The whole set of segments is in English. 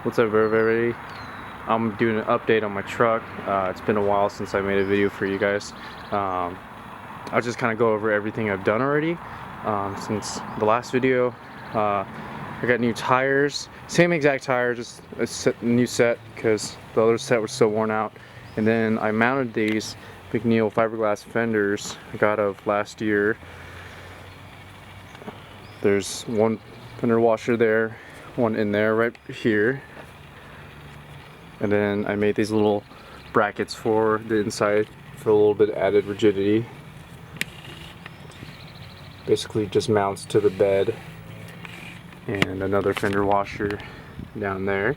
What's up everybody? I'm doing an update on my truck. It's been a while since I made a video for you guys. I'll just kind of go over everything I've done already since the last video. I got new tires, same exact tire, just a new set because the other set was so worn out. And then I mounted these Mcneil fiberglass fenders I got of last year. There's one fender washer there, one in there right here. And then I made these little brackets for the inside for a little bit added rigidity. Basically just mounts to the bed. And another fender washer down there.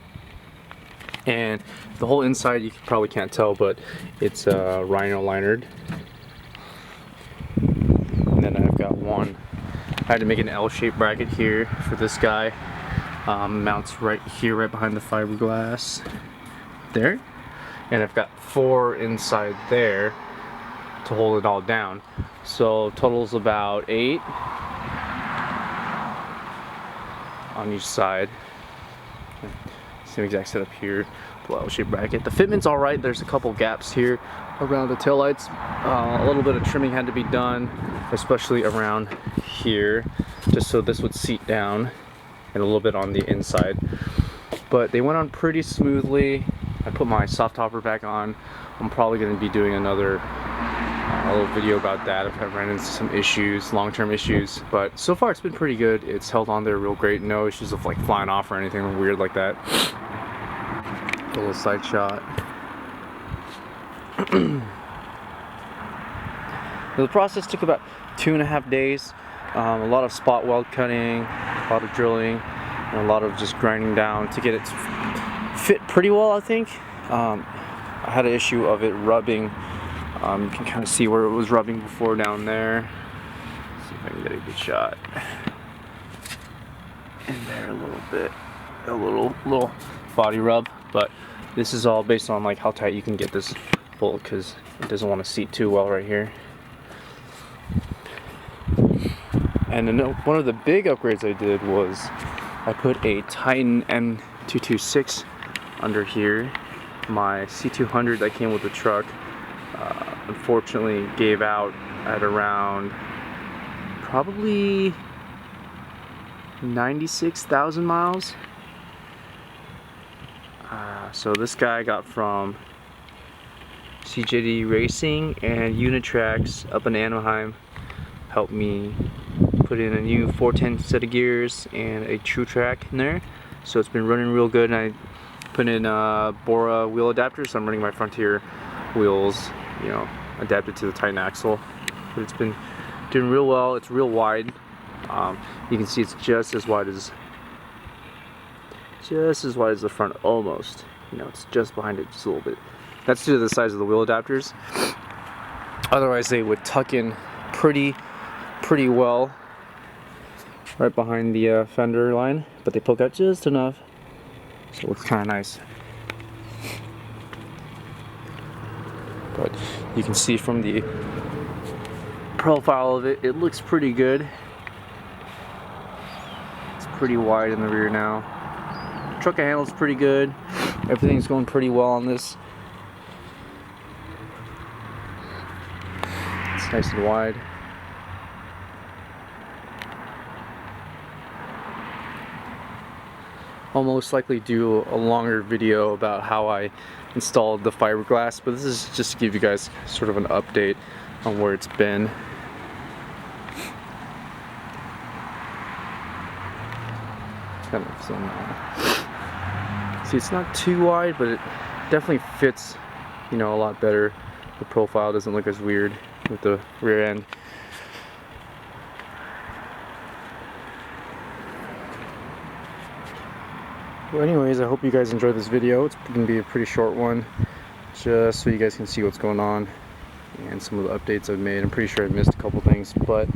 And the whole inside, you probably can't tell, but it's Rhino Linered. And then I've got one, I had to make an L-shaped bracket here for this guy. Mounts right here, right behind the fiberglass there. And I've got 4 inside there to hold it all down. So total's about 8 on each side. Same exact setup here, the L-shaped bracket. The fitment's alright, there's a couple gaps here around the taillights. A little bit of trimming had to be done, especially around here, just so this would seat down, and a little bit on the inside. But they went on pretty smoothly. I put my soft topper back on. I'm probably going to be doing another little video about that if I ran into some issues, long-term issues. But so far it's been pretty good. It's held on there real great. No issues of like flying off or anything weird like that. A little side shot. The process took about 2.5 days. A lot of spot weld cutting, a lot of drilling, and a lot of just grinding down to get it to fit pretty well, I think. I had an issue of it rubbing. You can kind of see where it was rubbing before down there. Let's see if I can get a good shot. In there a little bit, a little body rub, but this is all based on like how tight you can get this bolt because it doesn't want to seat too well right here. And then one of the big upgrades I did was I put a Titan M226 under here. My C200 that came with the truck unfortunately gave out at around probably 96,000 miles. So this guy I got from CJD Racing and Unitrax up in Anaheim. Helped me put in a new 410 set of gears and a true trac in there. So it's been running real good, and I put in Bora wheel adapters, so I'm running my Frontier wheels, you know, adapted to the Titan axle. But it's been doing real well. It's real wide. You can see it's just as wide as the front, almost. You know, it's just behind it just a little bit. That's due to the size of the wheel adapters. Otherwise, they would tuck in pretty well right behind the fender line, but they poke out just enough, so it looks kind of nice. But you can see from the profile of it, it looks pretty good. It's pretty wide in the rear now. Truck handles pretty good. Everything's going pretty well on this. It's nice and wide. I'll most likely do a longer video about how I installed the fiberglass, but this is just to give you guys sort of an update on where it's been. Kind of some, see, it's not too wide, but it definitely fits, you know, a lot better. The profile doesn't look as weird with the rear end. Well, anyways, I hope you guys enjoyed this video. It's going to be a pretty short one, just so you guys can see what's going on and some of the updates I've made. I'm pretty sure I missed a couple things, but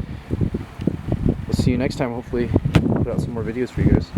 we'll see you next time. Hopefully put out some more videos for you guys.